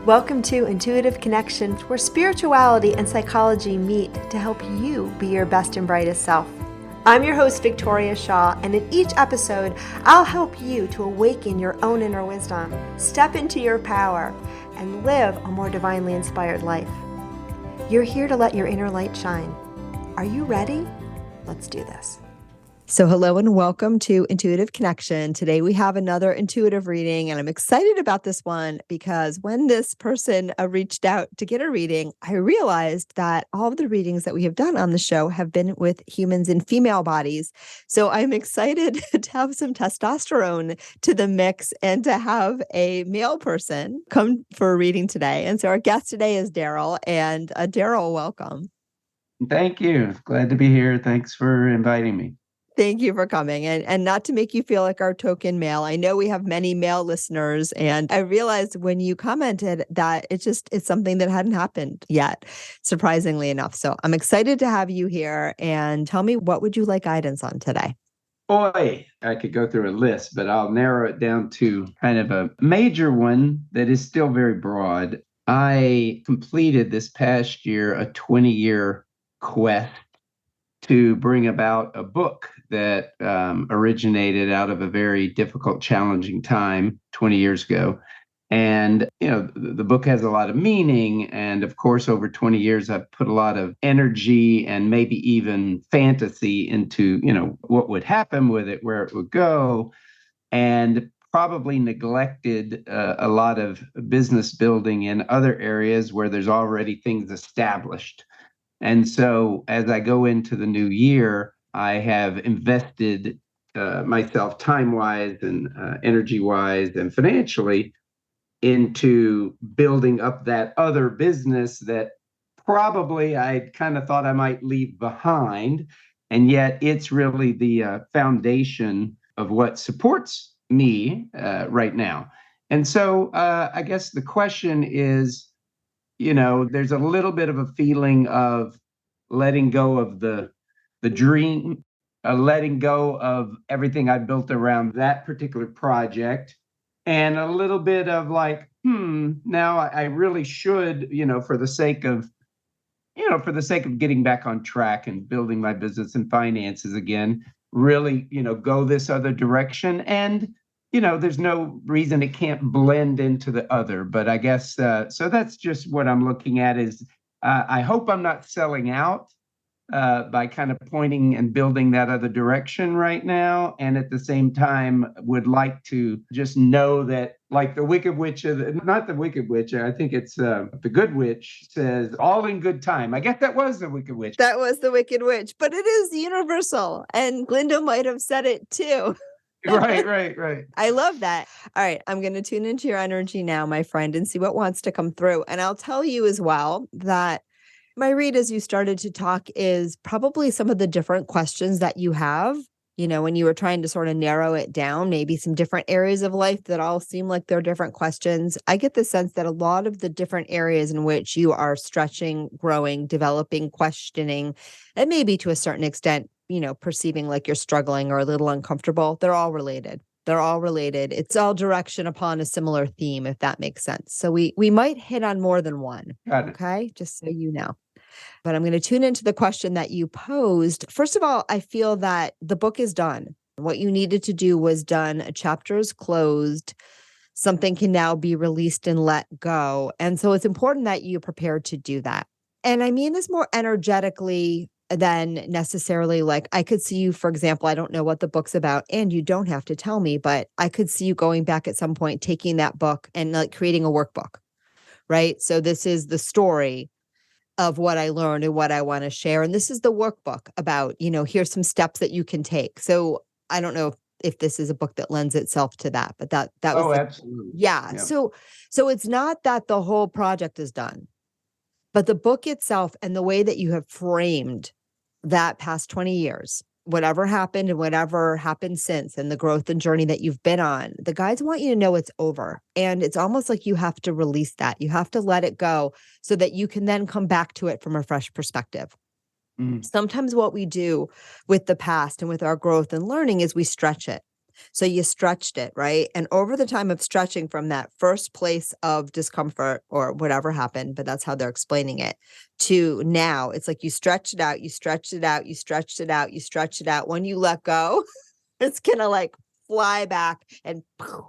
Welcome to Intuitive Connections, where spirituality and psychology meet to help you be your best and brightest self. I'm your host, Victoria Shaw, and in each episode, I'll help you to awaken your own inner wisdom, step into your power, and live a more divinely inspired life. You're here to let your inner light shine. Are you ready? Let's do this. So hello and welcome to Intuitive Connection. Today we have another intuitive reading, and I'm excited about this one because when this person reached out to get a reading, I realized that all of the readings that we have done on the show have been with humans in female bodies. So I'm excited to have some testosterone to the mix and to have a male person come for a reading today. And so our guest today is Darrell, and Darrell, welcome. Thank you. Glad to be here. Thanks for inviting me. Thank you for coming. And not to make you feel like our token male, I know we have many male listeners, and I realized when you commented that it's something that hadn't happened yet, surprisingly enough. So I'm excited to have you here, and tell me, what would you like guidance on today? Boy, I could go through a list, but I'll narrow it down to kind of a major one that is still very broad. I completed this past year a 20-year quest to bring about a book that originated out of a very difficult, challenging time 20 years ago. And, the book has a lot of meaning. And of course, over 20 years, I've put a lot of energy and maybe even fantasy into, what would happen with it, where it would go, and probably neglected a lot of business building in other areas where there's already things established. And so as I go into the new year, I have invested myself time-wise and energy-wise and financially into building up that other business that probably I kind of thought I might leave behind. And yet it's really the foundation of what supports me right now. And so I guess the question is, there's a little bit of a feeling of letting go of the dream, letting go of everything I built around that particular project, and a little bit of like, now I really should, for the sake of getting back on track and building my business and finances again, really, go this other direction. And there's no reason it can't blend into the other. But I guess, so that's just what I'm looking at is I hope I'm not selling out by kind of pointing and building that other direction right now. And at the same time, would like to just know that, like the Wicked Witch, not the Wicked Witch, I think it's the Good Witch says, all in good time. I guess that was the Wicked Witch. That was the Wicked Witch, but it is universal. And Glinda might have said it too. Right. I love that. All right. I'm going to tune into your energy now, my friend, and see what wants to come through. And I'll tell you as well that my read as you started to talk is probably some of the different questions that you have, when you were trying to sort of narrow it down, maybe some different areas of life that all seem like they're different questions. I get the sense that a lot of the different areas in which you are stretching, growing, developing, questioning, and maybe to a certain extent, perceiving like you're struggling or a little uncomfortable, they're all related. They're all related. It's all direction upon a similar theme, if that makes sense. So we might hit on more than one. Okay, just so you know. But I'm going to tune into the question that you posed. First of all, I feel that the book is done. What you needed to do was done. A chapter is closed. Something can now be released and let go. And so it's important that you prepare to do that. And I mean this more energetically than necessarily like I could see you, for example, I don't know what the book's about, and you don't have to tell me, but I could see you going back at some point, taking that book and like creating a workbook, right? So this is the story of what I learned and what I want to share. And this is the workbook about, here's some steps that you can take. So I don't know if this is a book that lends itself to that, but that was absolutely. Yeah. So it's not that the whole project is done, but the book itself and the way that you have framed that past 20 years, whatever happened and whatever happened since, and the growth and journey that you've been on, the guides want you to know it's over. And it's almost like you have to release that. You have to let it go so that you can then come back to it from a fresh perspective. Sometimes what we do with the past and with our growth and learning is we stretch it. So you stretched it, right? And over the time of stretching from that first place of discomfort or whatever happened, but that's how they're explaining it, to now, it's like you stretched it out, you stretched it out, you stretched it out, you stretched it out. When you let go, it's gonna like fly back and poof.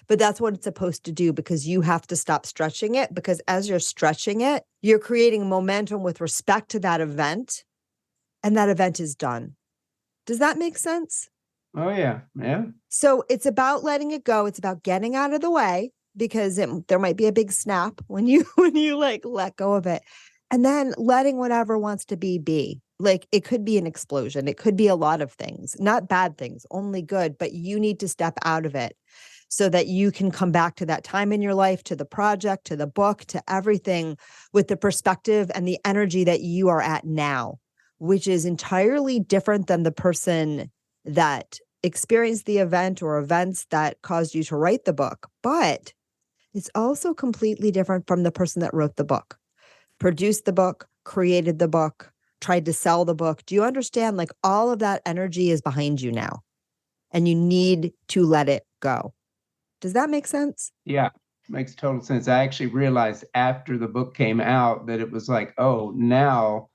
But that's what it's supposed to do, because you have to stop stretching it, because as you're stretching it, you're creating momentum with respect to that event, and that event is done. Does that make sense? Oh, yeah. Yeah. So it's about letting it go. It's about getting out of the way, because there might be a big snap when you when you like let go of it. And then letting whatever wants to be. Like it could be an explosion. It could be a lot of things, not bad things, only good, but you need to step out of it so that you can come back to that time in your life, to the project, to the book, to everything with the perspective and the energy that you are at now, which is entirely different than the person that experienced the event or events that caused you to write the book. But it's also completely different from the person that wrote the book, produced the book, created the book, tried to sell the book. Do you understand? Like all of that energy is behind you now, and you need to let it go. Does that make sense? Yeah. Makes total sense. I actually realized after the book came out that it was like, oh, now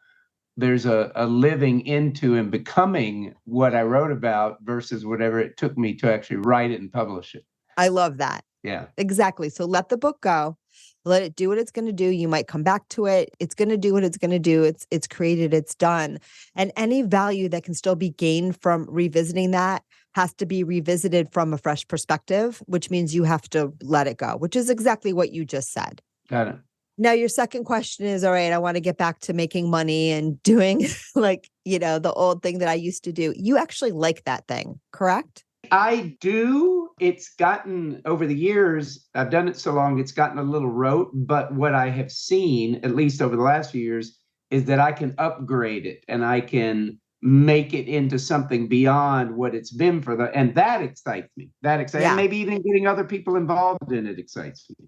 there's a living into and becoming what I wrote about versus whatever it took me to actually write it and publish it. I love that. Yeah. Exactly. So let the book go. Let it do what it's going to do. You might come back to it. It's going to do what it's going to do. It's created, it's done. And any value that can still be gained from revisiting that has to be revisited from a fresh perspective, which means you have to let it go, which is exactly what you just said. Got it. Now, your second question is, all right, I want to get back to making money and doing like, the old thing that I used to do. You actually like that thing, correct? I do. It's gotten over the years, I've done it so long, it's gotten a little rote. But what I have seen, at least over the last few years, is that I can upgrade it and I can make it into something beyond what it's been and that excites me. And Yeah. maybe even getting other people involved in it excites me.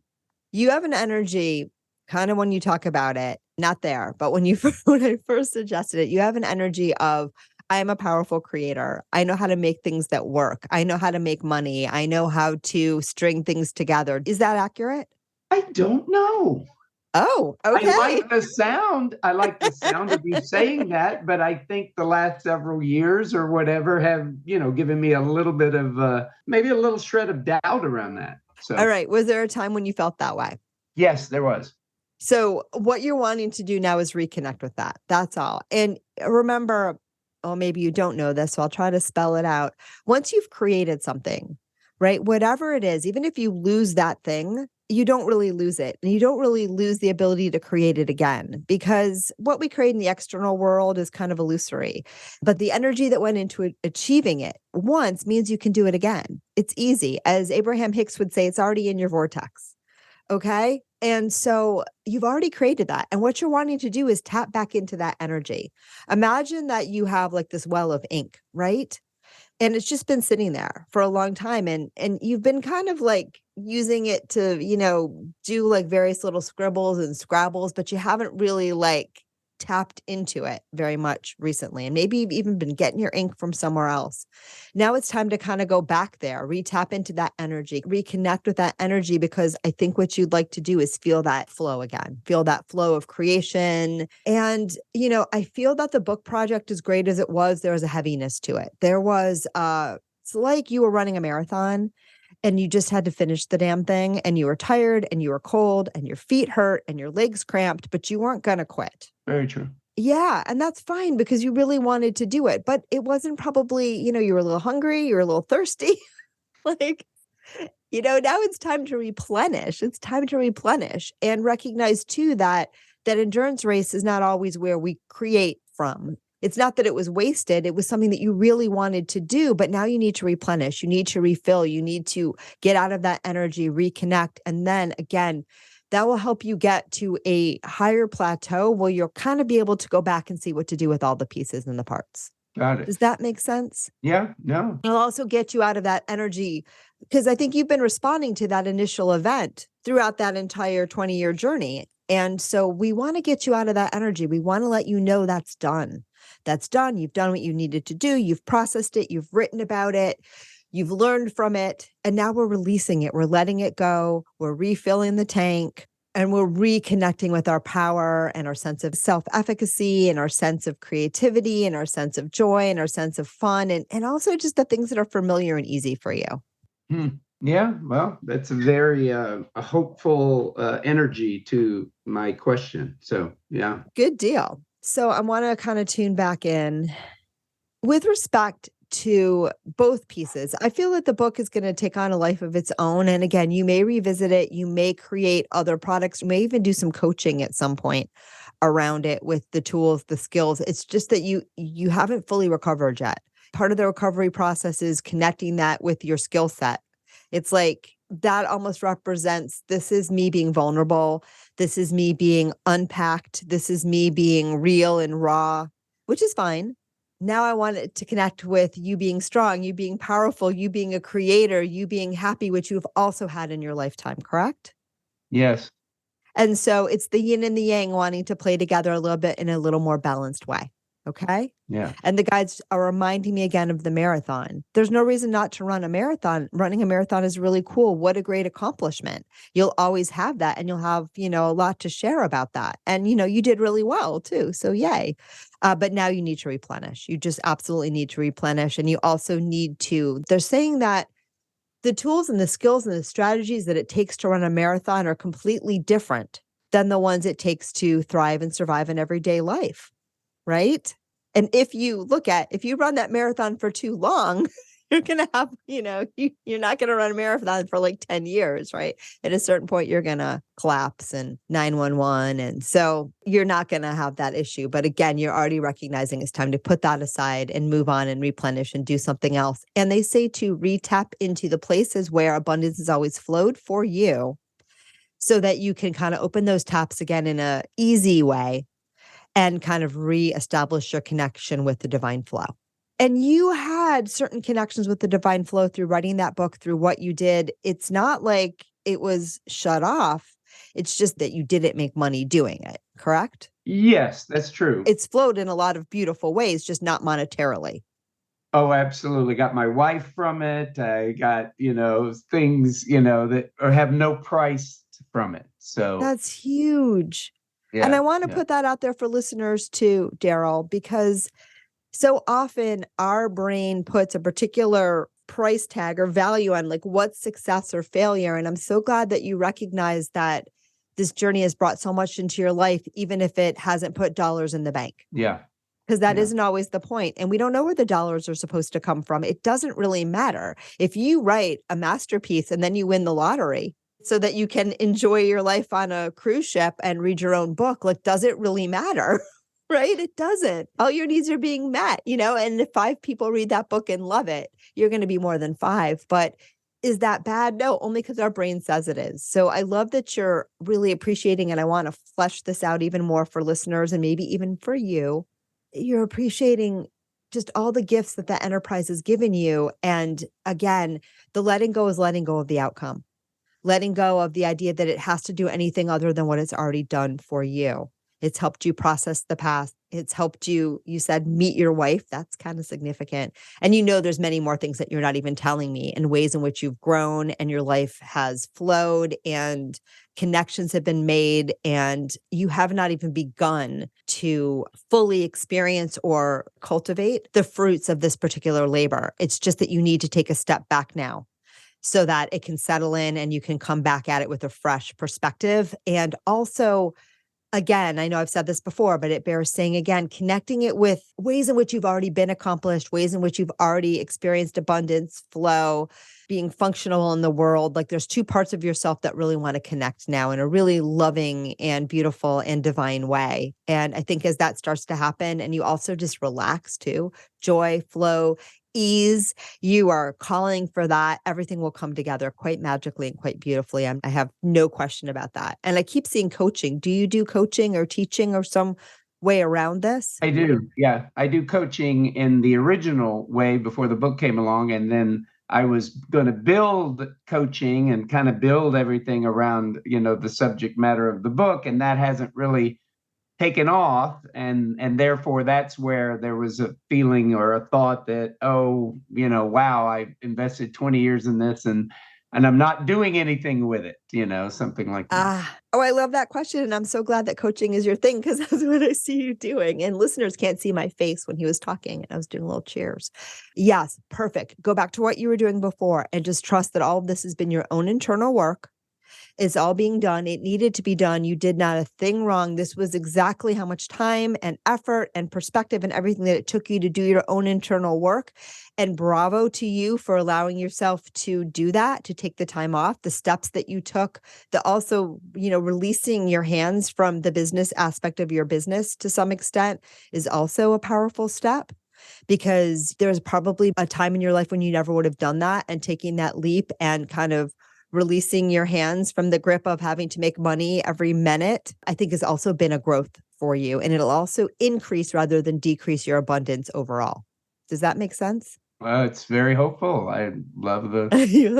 You have an energy kind of when you talk about it, not there, but when when I first suggested it, you have an energy of, I am a powerful creator. I know how to make things that work. I know how to make money. I know how to string things together. Is that accurate? I don't know. Oh, I okay. like the sound. I like the sound of you saying that, but I think the last several years or whatever have, given me a little bit of maybe a little shred of doubt around that. All So, right. Was there a time when you felt that way? yes, there was. So what you're wanting to do now is reconnect with that. That's all. And remember, oh, maybe you don't know this, so I'll try to spell it out. Once you've created something, right? Whatever it is, even if you lose that thing, you don't really lose it. And you don't really lose the ability to create it again, because what we create in the external world is kind of illusory. But the energy that went into achieving it once means you can do it again. It's easy. As Abraham Hicks would say, it's already in your vortex. Okay. And so you've already created that. And what you're wanting to do is tap back into that energy. Imagine that you have like this well of ink, right? And it's just been sitting there for a long time. And you've been kind of like using it to, do like various little scribbles and scrabbles, but you haven't really like tapped into it very much recently. And maybe you've even been getting your ink from somewhere else. Now it's time to kind of go back there, re-tap into that energy, reconnect with that energy, because I think what you'd like to do is feel that flow again, feel that flow of creation. And, I feel that the book project, as great as it was, there was a heaviness to it. There was, it's like you were running a marathon and you just had to finish the damn thing, and you were tired and you were cold and your feet hurt and your legs cramped, but you weren't going to quit. Very true. Yeah. And that's fine because you really wanted to do it, but it wasn't probably, you were a little hungry, you were a little thirsty. Like, now it's time to replenish. It's time to replenish and recognize too that endurance race is not always where we create from. It's not that it was wasted. It was something that you really wanted to do, but now you need to replenish. You need to refill. You need to get out of that energy, reconnect. And then again, that will help you get to a higher plateau where you'll kind of be able to go back and see what to do with all the pieces and the parts. Got it. Does that make sense? Yeah, no. It'll also get you out of that energy, because I think you've been responding to that initial event throughout that entire 20-year journey. And so we want to get you out of that energy. We want to let you know that's done. That's done. You've done what you needed to do. You've processed it. You've written about it. You've learned from it, and now we're releasing it. We're letting it go. We're refilling the tank, and we're reconnecting with our power and our sense of self-efficacy and our sense of creativity and our sense of joy and our sense of fun and also just the things that are familiar and easy for you. Yeah, well, that's a very a hopeful energy to my question. So, yeah. Good deal. So I want to kind of tune back in with respect to both pieces. I feel that the book is going to take on a life of its own. And again, you may revisit it, you may create other products, you may even do some coaching at some point around it with the tools, the skills. It's just that you haven't fully recovered yet. Part of the recovery process is connecting that with your skill set. It's like that almost represents, this is me being vulnerable. This is me being unpacked. This is me being real and raw, which is fine. Now I want it to connect with you being strong, you being powerful, you being a creator, you being happy, which you've also had in your lifetime, correct? Yes. And so it's the yin and the yang wanting to play together a little bit in a little more balanced way. Okay. Yeah. And the guides are reminding me again of the marathon. There's no reason not to run a marathon. Running a marathon is really cool. What a great accomplishment. You'll always have that and you'll have, a lot to share about that. And, you did really well too. So yay. But now you need to replenish. You just absolutely need to replenish. And you also need to, they're saying that the tools and the skills and the strategies that it takes to run a marathon are completely different than the ones it takes to thrive and survive in everyday life. Right. And if you run that marathon for too long, you're going to have, you're not going to run a marathon for like 10 years, right? At a certain point, you're going to collapse and 911. And so you're not going to have that issue. But again, you're already recognizing it's time to put that aside and move on and replenish and do something else. And they say to re-tap into the places where abundance has always flowed for you so that you can kind of open those taps again in a easy way and kind of reestablish your connection with the divine flow. And you had certain connections with the divine flow through writing that book, through what you did. It's not like it was shut off. It's just that you didn't make money doing it, correct? Yes, that's true. It's flowed in a lot of beautiful ways, just not monetarily. Oh, absolutely. Got my wife from it. I got, things, that or have no price from it. So That's huge. And I want to put that out there for listeners too, Darrell, because so often our brain puts a particular price tag or value on like what's success or failure. And I'm so glad that you recognize that this journey has brought so much into your life, even if it hasn't put dollars in the bank. Yeah. Because that isn't always the point. And we don't know where the dollars are supposed to come from. It doesn't really matter. If you write a masterpiece and then you win the lottery so that you can enjoy your life on a cruise ship and read your own book, like, does it really matter? Right? It doesn't. All your needs are being met, and if 5 people read that book and love it, you're going to be more than 5. But is that bad? No, only because our brain says it is. So I love that you're really appreciating, and I want to flesh this out even more for listeners and maybe even for you. You're appreciating just all the gifts that the enterprise has given you. And again, the letting go is letting go of the outcome, letting go of the idea that it has to do anything other than what it's already done for you. It's helped you process the past. It's helped you said, meet your wife. That's kind of significant. And there's many more things that you're not even telling me, and ways in which you've grown and your life has flowed and connections have been made, and you have not even begun to fully experience or cultivate the fruits of this particular labor. It's just that you need to take a step back now so that it can settle in and you can come back at it with a fresh perspective. And also, again, I know I've said this before, but it bears saying again, connecting it with ways in which you've already been accomplished, ways in which you've already experienced abundance, flow, being functional in the world. Like, there's 2 parts of yourself that really want to connect now in a really loving and beautiful and divine way. And I think as that starts to happen, and you also just relax too, joy, flow, ease, you are calling for that, everything will come together quite magically and quite beautifully. I have no question about that. And I keep seeing coaching. Do you do coaching or teaching or some way around this? I do. Yeah. I do coaching in the original way before the book came along. And then I was going to build coaching and kind of build everything around, the subject matter of the book. And that hasn't really taken off, and therefore that's where there was a feeling or a thought that, oh, wow, I invested 20 years in this, and I'm not doing anything with it, something like that. Oh, I love that question. And I'm so glad that coaching is your thing, because that's what I see you doing. And listeners can't see my face when he was talking. I was doing little cheers. Yes, perfect. Go back to what you were doing before and just trust that all of this has been your own internal work. It's all being done. It needed to be done. You did not a thing wrong. This was exactly how much time and effort and perspective and everything that it took you to do your own internal work. And bravo to you for allowing yourself to do that, to take the time off, the steps that you took, the also, releasing your hands from the business aspect of your business to some extent is also a powerful step, because there's probably a time in your life when you never would have done that, and taking that leap and kind of releasing your hands from the grip of having to make money every minute, I think has also been a growth for you. And it'll also increase rather than decrease your abundance overall. Does that make sense? Well, it's very hopeful. I love the.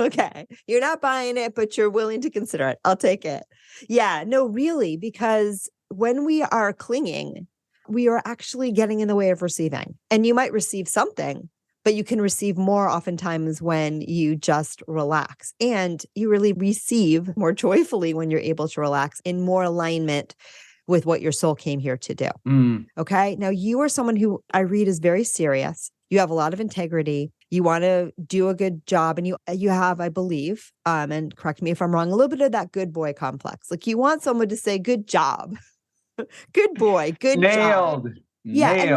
Okay. You're not buying it, but you're willing to consider it. I'll take it. Yeah, no, really, because when we are clinging, we are actually getting in the way of receiving. And you might receive something, but you can receive more oftentimes when you just relax, and you really receive more joyfully when you're able to relax in more alignment with what your soul came here to do. Okay. Now, you are someone who I read is very serious. You have a lot of integrity. You want to do a good job, and you have, I believe, and correct me if I'm wrong, a little bit of that good boy complex. Like, you want someone to say, good job, good boy, good job. Nailed. Yeah, and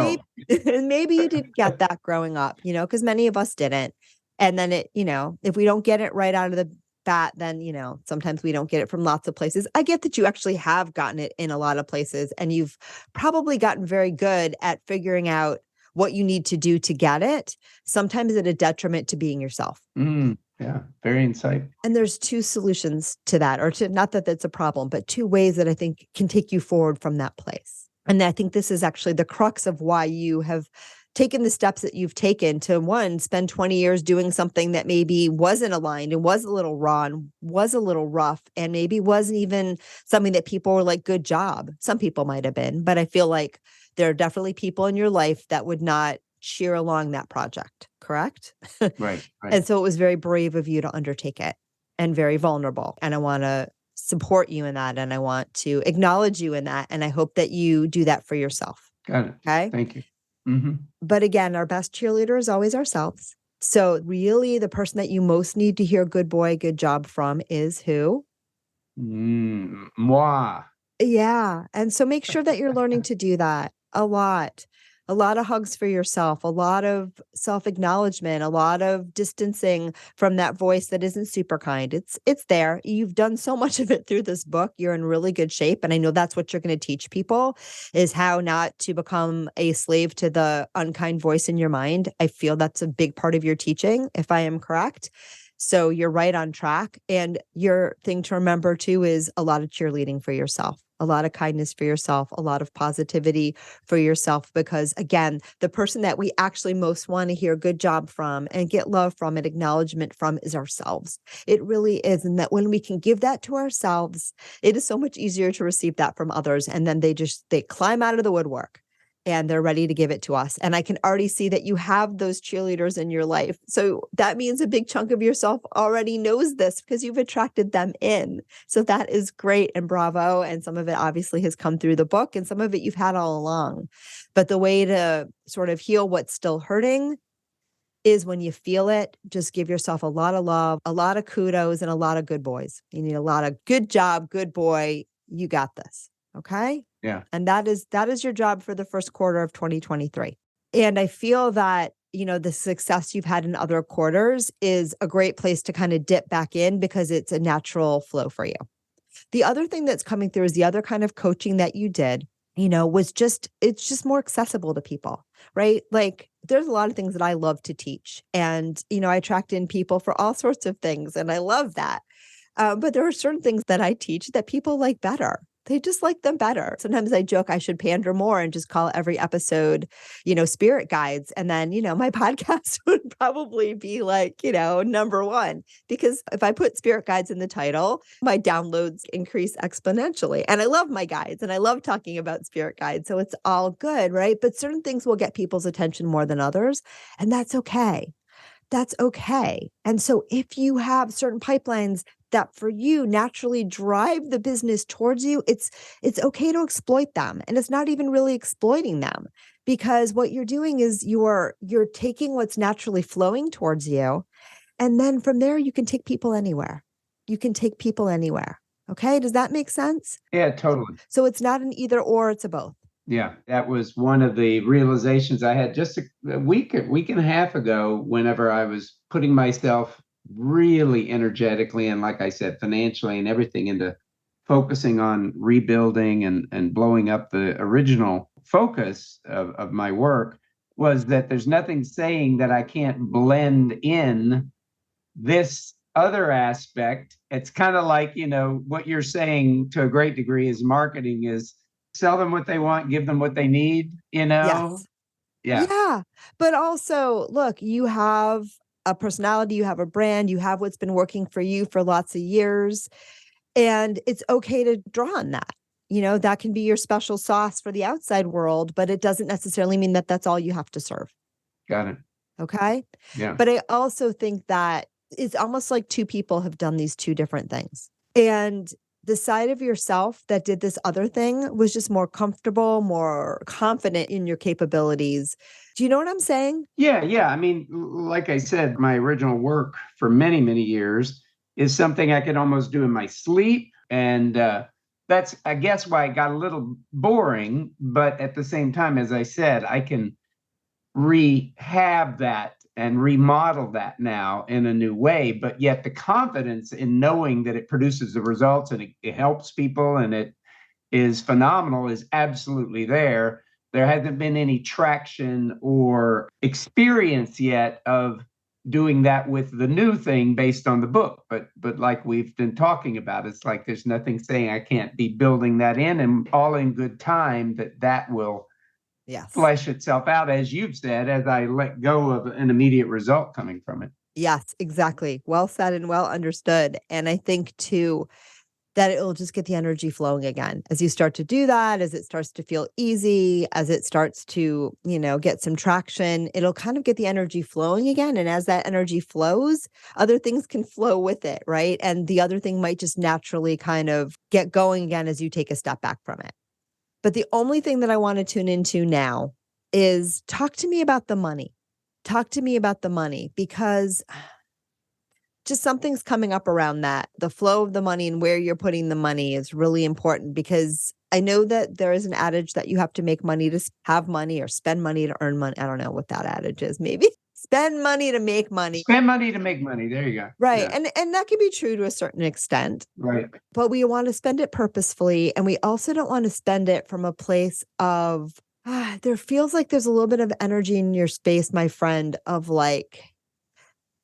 Nailed. maybe you didn't get that growing up, because many of us didn't. And then if we don't get it right out of the bat, then, sometimes we don't get it from lots of places. I get that you actually have gotten it in a lot of places, and you've probably gotten very good at figuring out what you need to do to get it, sometimes at a detriment to being yourself. Yeah, very insightful. And there's two solutions to that, or not that that's a problem, but two ways that I think can take you forward from that place. And I think this is actually the crux of why you have taken the steps that you've taken to, one, spend 20 years doing something that maybe wasn't aligned and was a little raw and was a little rough, and maybe wasn't even something that people were like, good job. Some people might have been, but I feel like there are definitely people in your life that would not cheer along that project, correct? Right. And so it was very brave of you to undertake it, and very vulnerable. And I want to support you in that. And I want to acknowledge you in that. And I hope that you do that for yourself. Got it. Okay. Thank you. But again, our best cheerleader is always ourselves. So really, the person that you most need to hear good boy, good job from is who? Moi. Yeah. And so make sure that you're learning to do that a lot. A lot of hugs for yourself, a lot of self-acknowledgement, a lot of distancing from that voice that isn't super kind. It's there. You've done so much of it through this book. You're in really good shape. And I know that's what you're going to teach people, is how not to become a slave to the unkind voice in your mind. I feel that's a big part of your teaching, if I am correct. So you're right on track. And your thing to remember too is a lot of cheerleading for yourself, a lot of kindness for yourself, a lot of positivity for yourself, because again, the person that we actually most want to hear good job from and get love from and acknowledgement from is ourselves. It really is. And that when we can give that to ourselves, it is so much easier to receive that from others. And then they climb out of the woodwork, and they're ready to give it to us. And I can already see that you have those cheerleaders in your life. So that means a big chunk of yourself already knows this, because you've attracted them in. So that is great, and bravo. And some of it obviously has come through the book, and some of it you've had all along. But the way to sort of heal what's still hurting is when you feel it, just give yourself a lot of love, a lot of kudos, and a lot of good boys. You need a lot of good job, good boy. You got this. Okay. Yeah. And that is your job for the first quarter of 2023. And I feel that, the success you've had in other quarters is a great place to kind of dip back in, because it's a natural flow for you. The other thing that's coming through is the other kind of coaching that you did, it's just more accessible to people, right? Like, there's a lot of things that I love to teach, and, I attract in people for all sorts of things, and I love that. But there are certain things that I teach that people like better. They just like them better. Sometimes I joke I should pander more and just call every episode, spirit guides. And then, my podcast would probably be like, number one, because if I put spirit guides in the title, my downloads increase exponentially. And I love my guides and I love talking about spirit guides. So it's all good, right? But certain things will get people's attention more than others. And that's okay. That's okay. And so if you have certain pipelines that for you naturally drive the business towards you, it's okay to exploit them. And it's not even really exploiting them, because what you're doing is you're taking what's naturally flowing towards you. And then from there, you can take people anywhere. You can take people anywhere. Okay. Does that make sense? Yeah, totally. So it's not an either or, it's a both. Yeah, that was one of the realizations I had just a week and a half ago, whenever I was putting myself really energetically and, like I said, financially and everything into focusing on rebuilding and blowing up the original focus of my work, was that there's nothing saying that I can't blend in this other aspect. It's kind of like, what you're saying to a great degree is marketing is sell them what they want, give them what they need, Yes. Yeah. Yeah. But also, look, you have a personality, you have a brand, you have what's been working for you for lots of years. And it's okay to draw on that. That can be your special sauce for the outside world, but it doesn't necessarily mean that that's all you have to serve. Got it. Okay. Yeah. But I also think that it's almost like two people have done these two different things. And the side of yourself that did this other thing was just more comfortable, more confident in your capabilities. Do you know what I'm saying? Yeah. I mean, like I said, my original work for many, many years is something I could almost do in my sleep. And that's, I guess, why it got a little boring. But at the same time, as I said, I can rehab that and remodel that now in a new way. But yet the confidence in knowing that it produces the results and it helps people and it is phenomenal is absolutely there. There hasn't been any traction or experience yet of doing that with the new thing based on the book. But like we've been talking about, it's like there's nothing saying I can't be building that in, and all in good time that will flesh itself out, as you've said, as I let go of an immediate result coming from it. Yes, exactly. Well said and well understood. And I think too, that it will just get the energy flowing again. As you start to do that, as it starts to feel easy, as it starts to, get some traction, it'll kind of get the energy flowing again. And as that energy flows, other things can flow with it, right? And the other thing might just naturally kind of get going again as you take a step back from it. But the only thing that I want to tune into now is talk to me about the money. Talk to me about the money, because just something's coming up around that. The flow of the money and where you're putting the money is really important, because I know that there is an adage that you have to make money to have money, or spend money to earn money. I don't know what that adage is. Maybe spend money to make money. Spend money to make money. There you go. Right. Yeah. And that can be true to a certain extent. Right. But we want to spend it purposefully. And we also don't want to spend it from a place of, there feels like there's a little bit of energy in your space, my friend, of like,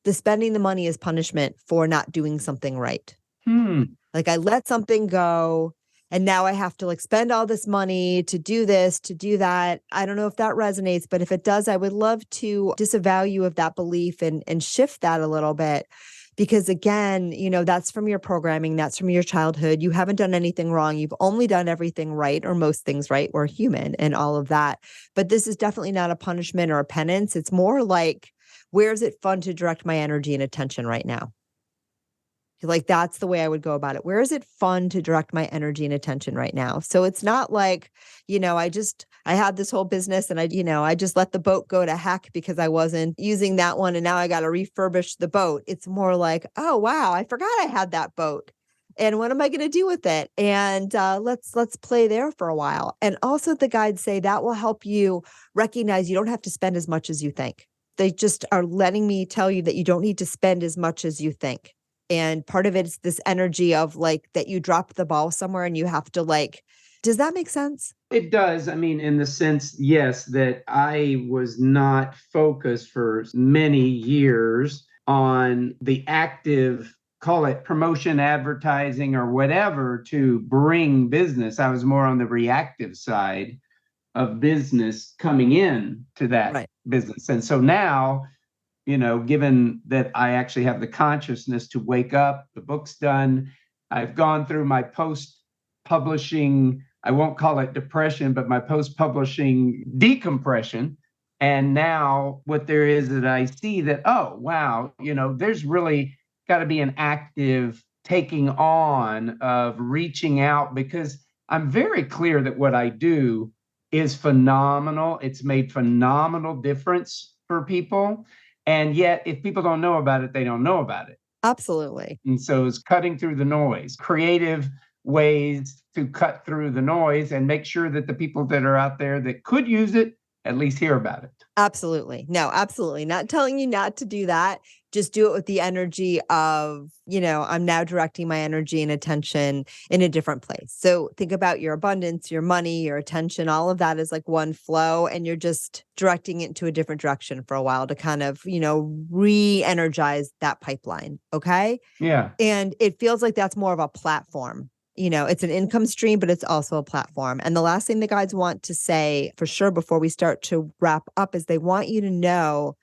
the spending the money is punishment for not doing something right. Like I let something go and now I have to like spend all this money to do this, to do that. I don't know if that resonates, but if it does, I would love to disavow you of that belief and shift that a little bit. Because again, that's from your programming, that's from your childhood. You haven't done anything wrong. You've only done everything right, or most things right. We're human and all of that. But this is definitely not a punishment or a penance. It's more like, where is it fun to direct my energy and attention right now? Like, that's the way I would go about it. Where is it fun to direct my energy and attention right now? So it's not like, I had this whole business and I just let the boat go to heck because I wasn't using that one. And now I got to refurbish the boat. It's more like, oh, wow, I forgot I had that boat. And what am I going to do with it? And let's play there for a while. And also the guides say that will help you recognize you don't have to spend as much as you think. They just are letting me tell you that you don't need to spend as much as you think. And part of it is this energy of like that you drop the ball somewhere and you have to like, does that make sense? It does. I mean, in the sense, yes, that I was not focused for many years on the active call it promotion, advertising, or whatever to bring business. I was more on the reactive side of business coming in to that business. And so now, given that I actually have the consciousness to wake up, the book's done, I've gone through my post-publishing, I won't call it depression, but my post-publishing decompression. And now what there is that I see that, oh, wow, there's really got to be an active taking on of reaching out, because I'm very clear that what I do is phenomenal. It's made phenomenal difference for people. And yet, if people don't know about it, they don't know about it. Absolutely. And so it's cutting through the noise, creative ways to cut through the noise and make sure that the people that are out there that could use it at least hear about it. Absolutely. No, absolutely. Not telling you not to do that. Just do it with the energy of, I'm now directing my energy and attention in a different place. So think about your abundance, your money, your attention, all of that is like one flow, and you're just directing it into a different direction for a while to kind of, re-energize that pipeline. Okay. Yeah. And it feels like that's more of a platform. It's an income stream, but it's also a platform. And the last thing the guides want to say for sure before we start to wrap up is they want you to know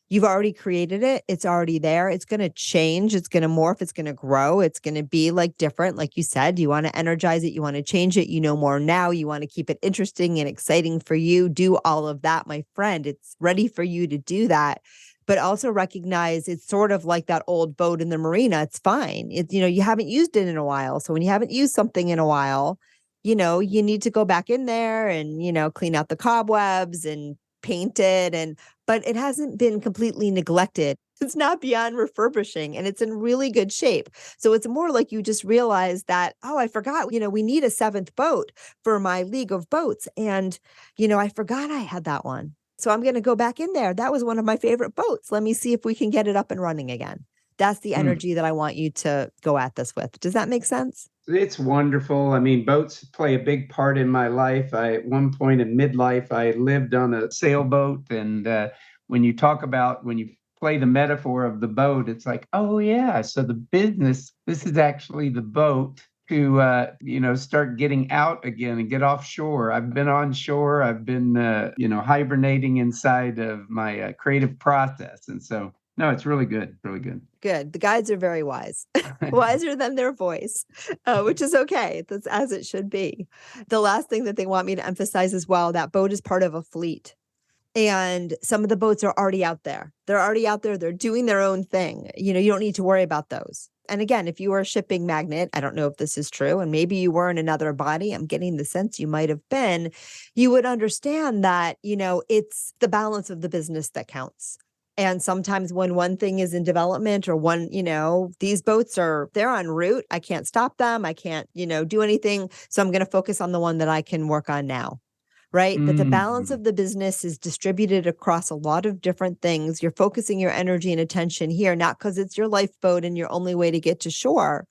you've already created it. It's already there. It's going to change. It's going to morph. It's going to grow. It's going to be like different. Like you said, you want to energize it. You want to change it. You know more now. You want to keep it interesting and exciting for you. Do all of that, my friend. It's ready for you to do that. But also recognize it's sort of like that old boat in the marina. It's fine. It's, you haven't used it in a while. So when you haven't used something in a while, you need to go back in there and, clean out the cobwebs and paint it. But it hasn't been completely neglected. It's not beyond refurbishing, and it's in really good shape. So it's more like you just realize that, oh, I forgot, we need a 7th boat for my league of boats. And, I forgot I had that one. So I'm going to go back in there. That was one of my favorite boats. Let me see if we can get it up and running again. That's the energy that I want you to go at this with. Does that make sense? It's wonderful. I mean, boats play a big part in my life. At one point in midlife, I lived on a sailboat. And when you play the metaphor of the boat, it's like, oh, yeah. So this is actually the boat to, start getting out again and get offshore. I've been on shore. I've been, hibernating inside of my creative process. And so, no, it's really good. Really good. Good. The guides are very wise, wiser than their voice, which is okay. That's as it should be. The last thing that they want me to emphasize as well, that boat is part of a fleet. And some of the boats are already out there. They're already out there. They're doing their own thing. You don't need to worry about those. And again, if you are a shipping magnet, I don't know if this is true, and maybe you were in another body, I'm getting the sense you might have been, you would understand that, it's the balance of the business that counts. And sometimes when one thing is in development or one, these boats they're en route. I can't stop them. I can't, do anything. So I'm going to focus on the one that I can work on now. Right. But the balance of the business is distributed across a lot of different things. You're focusing your energy and attention here, not because it's your lifeboat and your only way to get to shore,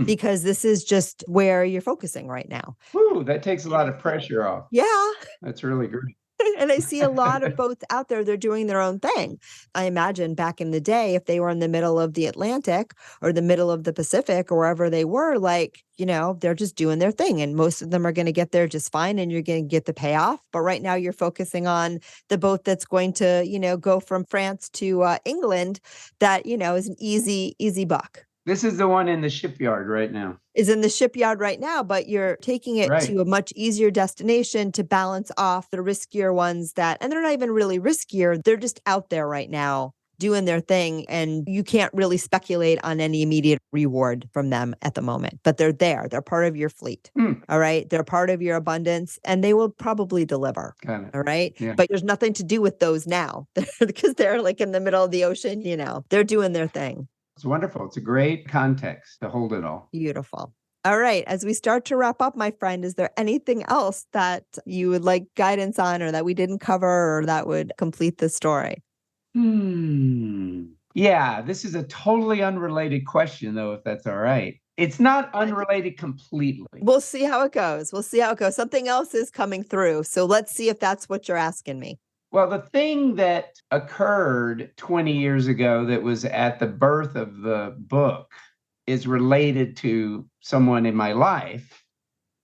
because this is just where you're focusing right now. Ooh, that takes a lot of pressure off. Yeah. That's really great. And I see a lot of boats out there. They're doing their own thing. I imagine back in the day, if they were in the middle of the Atlantic or the middle of the Pacific or wherever they were, they're just doing their thing. And most of them are going to get there just fine and you're going to get the payoff. But right now you're focusing on the boat that's going to, go from France to England that, is an easy buck. This is the one in the shipyard right now. Is in the shipyard right now, but you're taking it to a much easier destination to balance off the riskier ones and they're not even really riskier. They're just out there right now doing their thing. And you can't really speculate on any immediate reward from them at the moment, but they're there. They're part of your fleet. All right. They're part of your abundance and they will probably deliver. Got it. All right. Yeah. But there's nothing to do with those now because they're like in the middle of the ocean, they're doing their thing. It's wonderful. It's a great context to hold it all. Beautiful. All right. As we start to wrap up, my friend, is there anything else that you would like guidance on or that we didn't cover or that would complete the story? Yeah, this is a totally unrelated question, though, if that's all right. It's not unrelated completely. We'll see how it goes. Something else is coming through. So let's see if that's what you're asking me. Well, the thing that occurred 20 years ago that was at the birth of the book is related to someone in my life.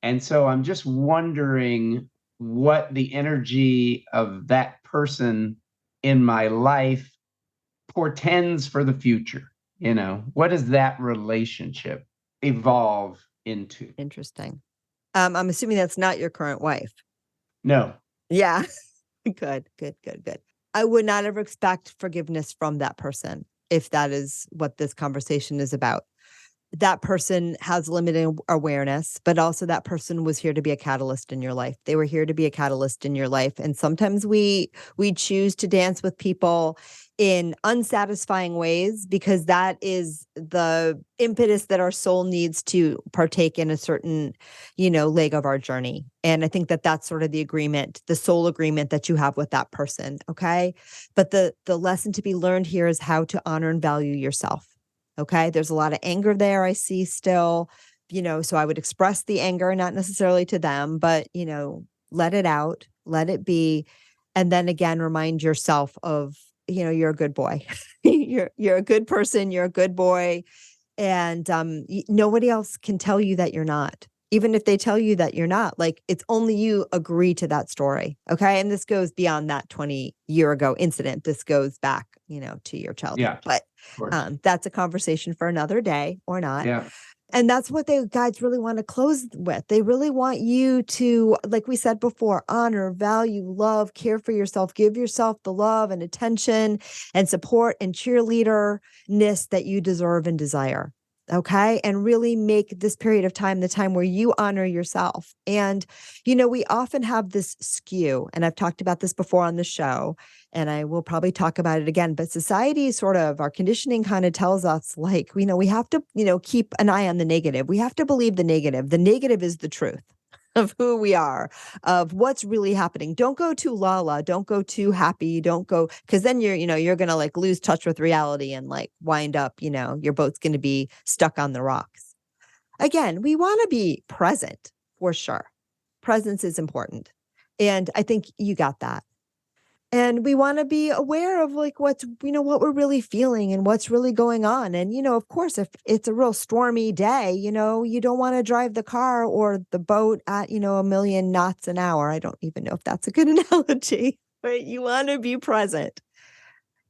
And so I'm just wondering what the energy of that person in my life portends for the future. What does that relationship evolve into? Interesting. I'm assuming that's not your current wife. No. Yeah. Good. I would not ever expect forgiveness from that person if that is what this conversation is about. That person has limited awareness, but also that person was here to be a catalyst in your life. They were here to be a catalyst in your life. And sometimes we choose to dance with people in unsatisfying ways because that is the impetus that our soul needs to partake in a certain, leg of our journey. And I think that that's sort of the agreement, the soul agreement that you have with that person. Okay. But the lesson to be learned here is how to honor and value yourself. Okay. There's a lot of anger there I see still, so I would express the anger, not necessarily to them, but, let it out, let it be. And then again, remind yourself of, you're a good boy. You're a good person. You're a good boy. And nobody else can tell you that you're not. Even if they tell you that you're not, like it's only you agree to that story. Okay. And this goes beyond that 20-year ago incident. This goes back, to your childhood. Yeah, but of course. that's a conversation for another day or not. Yeah. And that's what the guides really want to close with. They really want you to, like we said before, honor, value, love, care for yourself, give yourself the love and attention and support and cheerleaderness that you deserve and desire. Okay. And really make this period of time the time where you honor yourself. And, we often have this skew, and I've talked about this before on the show, and I will probably talk about it again, but society sort of, our conditioning kind of tells us like, we have to, keep an eye on the negative. We have to believe the negative. The negative is the truth of who we are, of what's really happening. Don't go too la-la. Don't go too happy. Don't go, because then you're going to like lose touch with reality and like wind up, your boat's going to be stuck on the rocks. Again, we want to be present for sure. Presence is important. And I think you got that. And we want to be aware of like what we're really feeling and what's really going on. And, of course, if it's a real stormy day, you don't want to drive the car or the boat at, a million knots an hour. I don't even know if that's a good analogy, but you want to be present.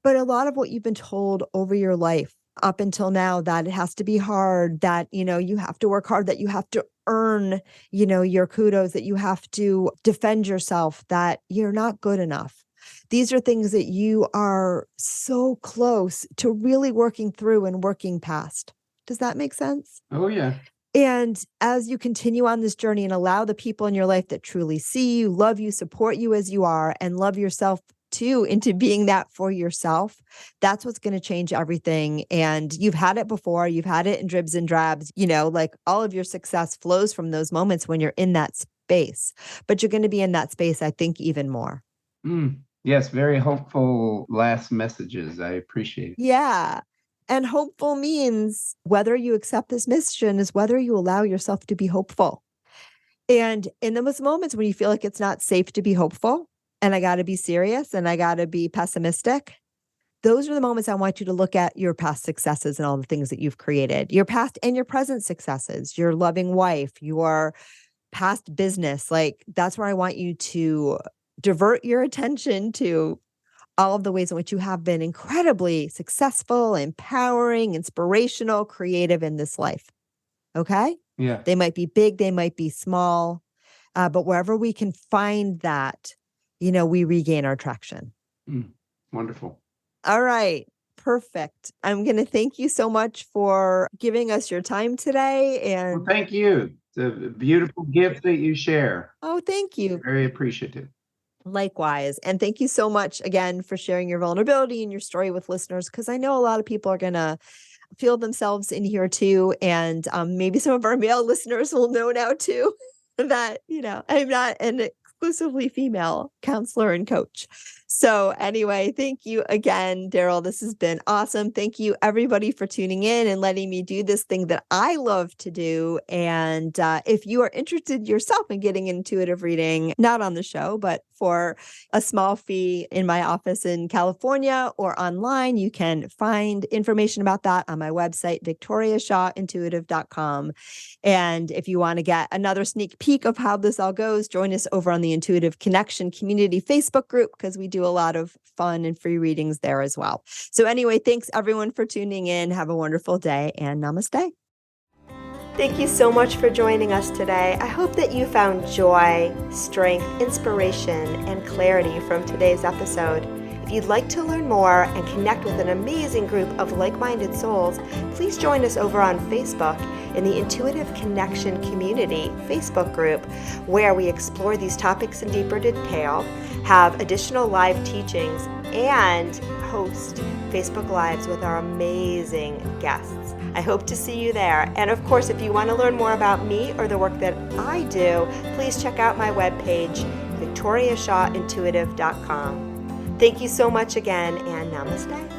But a lot of what you've been told over your life up until now, that it has to be hard, that, you have to work hard, that you have to earn, your kudos, that you have to defend yourself, that you're not good enough. These are things that you are so close to really working through and working past. Does that make sense? Oh, yeah. And as you continue on this journey and allow the people in your life that truly see you, love you, support you as you are, and love yourself too into being that for yourself, that's what's going to change everything. And you've had it before. You've had it in dribs and drabs, like all of your success flows from those moments when you're in that space. But you're going to be in that space, I think, even more. Yes, very hopeful last messages. I appreciate it. Yeah. And hopeful means whether you accept this mission is whether you allow yourself to be hopeful. And in those moments when you feel like it's not safe to be hopeful, and I got to be serious and I got to be pessimistic, those are the moments I want you to look at your past successes and all the things that you've created, your past and your present successes, your loving wife, your past business. Like that's where I want you to divert your attention to all of the ways in which you have been incredibly successful, empowering, inspirational, creative in this life. Okay? Yeah. They might be big, they might be small, but wherever we can find that, we regain our traction. Wonderful. All right. Perfect. I'm going to thank you so much for giving us your time today. And well, thank you. It's a beautiful gift that you share. Oh, thank you. Very appreciative. Likewise. And thank you so much again for sharing your vulnerability and your story with listeners, because I know a lot of people are going to feel themselves in here too. And maybe some of our male listeners will know now too that, I'm not an exclusively female counselor and coach. So anyway, thank you again, Darrell. This has been awesome. Thank you everybody for tuning in and letting me do this thing that I love to do. And if you are interested yourself in getting intuitive reading, not on the show, but for a small fee in my office in California or online, you can find information about that on my website, victoriashawintuitive.com. And if you want to get another sneak peek of how this all goes, join us over on the Intuitive Connection Community Facebook group, because we do a lot of fun and free readings there as well. So anyway, thanks everyone for tuning in. Have a wonderful day and namaste. Thank you so much for joining us today. I hope that you found joy, strength, inspiration, and clarity from today's episode. If you'd like to learn more and connect with an amazing group of like-minded souls, please join us over on Facebook in the Intuitive Connection Community Facebook group, where we explore these topics in deeper detail, have additional live teachings, and host Facebook Lives with our amazing guests. I hope to see you there. And of course, if you want to learn more about me or the work that I do, please check out my webpage, victoriashawintuitive.com. Thank you so much again, and namaste.